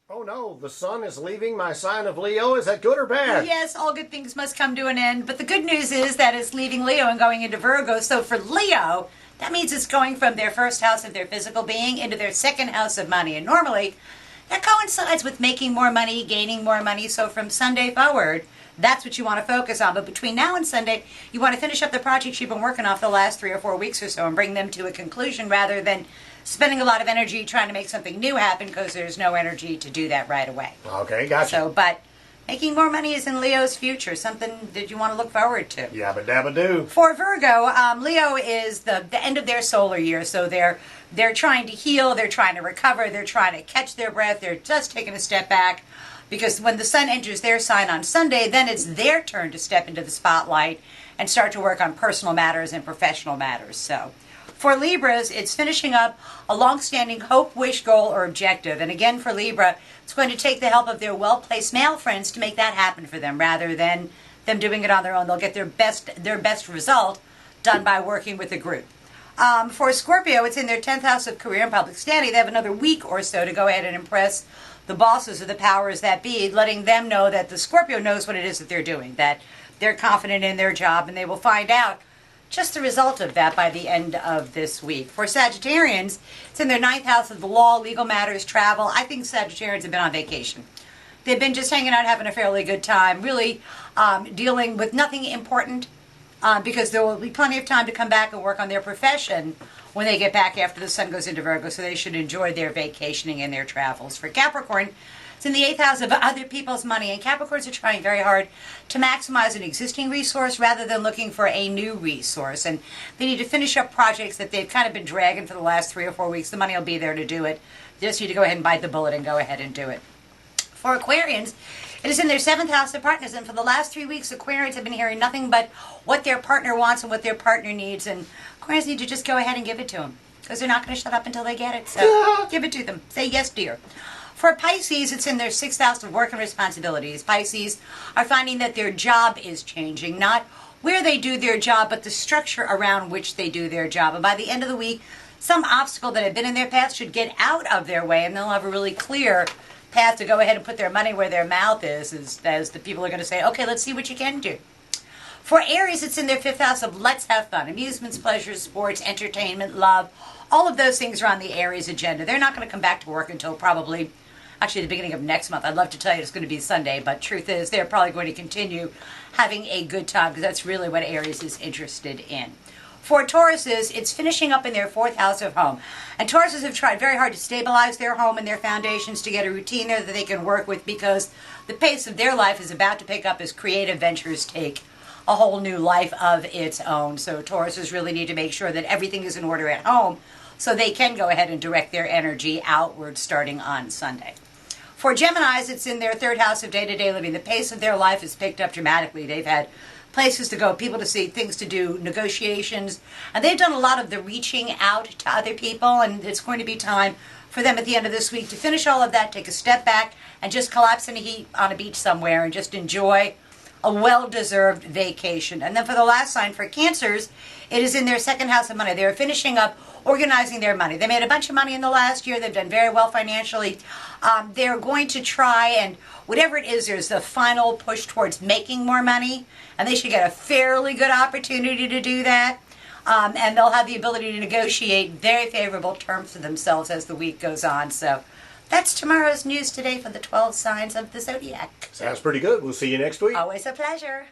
Oh no, the sun is leaving my sign of Leo. Is that good or bad? Yes, all good things must come to an end. But the good news is that it's leaving Leo and going into Virgo. So for Leo, that means it's going from their first house of their physical being into their second house of money. And normally, that coincides with making more money, gaining more money. So from Sunday forward, that's what you want to focus on. But between now and Sunday, you want to finish up the projects you've been working on for the last 3 or 4 weeks or so and bring them to a conclusion rather than spending a lot of energy trying to make something new happen because there's no energy to do that right away. Okay, gotcha. So, but making more money is in Leo's future, something that you want to look forward to. Yabba dabba do. For Virgo, Leo is the end of their solar year, so they're trying to heal, they're trying to recover, they're trying to catch their breath, they're just taking a step back, because when the sun enters their sign on Sunday, then it's their turn to step into the spotlight and start to work on personal matters and professional matters. So for Libras, it's finishing up a long-standing hope, wish, goal, or objective. And again, for Libra, it's going to take the help of their well-placed male friends to make that happen for them, rather than them doing it on their own. They'll get their best result done by working with a group. For Scorpio, it's in their 10th house of career and public standing. They have another week or so to go ahead and impress the bosses or the powers that be, letting them know that the Scorpio knows what it is that they're doing, that they're confident in their job, and they will find out just the result of that by the end of this week. For Sagittarians, it's in their 9th house of the law, legal matters, travel. I think Sagittarians have been on vacation. They've been just hanging out, having a fairly good time, really dealing with nothing important, because there will be plenty of time to come back and work on their profession when they get back after the sun goes into Virgo, so they should enjoy their vacationing and their travels. For Capricorn, it's in the 8th house of other people's money, and Capricorns are trying very hard to maximize an existing resource rather than looking for a new resource. And they need to finish up projects that they've kind of been dragging for the last 3 or 4 weeks. The money will be there to do it. They just need to go ahead and bite the bullet and go ahead and do it. For Aquarians, it is in their 7th house of partners, and for the last 3 weeks, Aquarians have been hearing nothing but what their partner wants and what their partner needs, and Aquarians need to just go ahead and give it to them, because they're not going to shut up until they get it, so give it to them. Say yes, dear. For Pisces, it's in their 6th house of work and responsibilities. Pisces are finding that their job is changing, not where they do their job, but the structure around which they do their job, and by the end of the week, some obstacle that had been in their path should get out of their way, and they'll have a really clear path to go ahead and put their money where their mouth is, as the people are going to say, okay, let's see what you can do. For Aries, it's in their 5th house of let's have fun. Amusements, pleasures, sports, entertainment, love. All of those things are on the Aries agenda. They're not going to come back to work until probably, actually, the beginning of next month. I'd love to tell you it's going to be Sunday, but truth is they're probably going to continue having a good time, because that's really what Aries is interested in. For Tauruses, it's finishing up in their 4th house of home. And Tauruses have tried very hard to stabilize their home and their foundations, to get a routine there that they can work with, because the pace of their life is about to pick up as creative ventures take a whole new life of its own. So Tauruses really need to make sure that everything is in order at home so they can go ahead and direct their energy outward starting on Sunday. For Geminis, it's in their 3rd house of day-to-day living. The pace of their life has picked up dramatically. They've had places to go, people to see, things to do, negotiations, and they've done a lot of the reaching out to other people, and it's going to be time for them at the end of this week to finish all of that, take a step back, and just collapse in a heap on a beach somewhere and just enjoy a well-deserved vacation. And then for the last sign, for Cancers, it is in their 2nd house of money. They're finishing up organizing their money. They made a bunch of money in the last year. They've done very well financially. They're going to try, and whatever it is, there's the final push towards making more money, and they should get a fairly good opportunity to do that. And they'll have the ability to negotiate very favorable terms for themselves as the week goes on. So that's tomorrow's news today for the 12 signs of the zodiac. Sounds pretty good. We'll see you next week. Always a pleasure.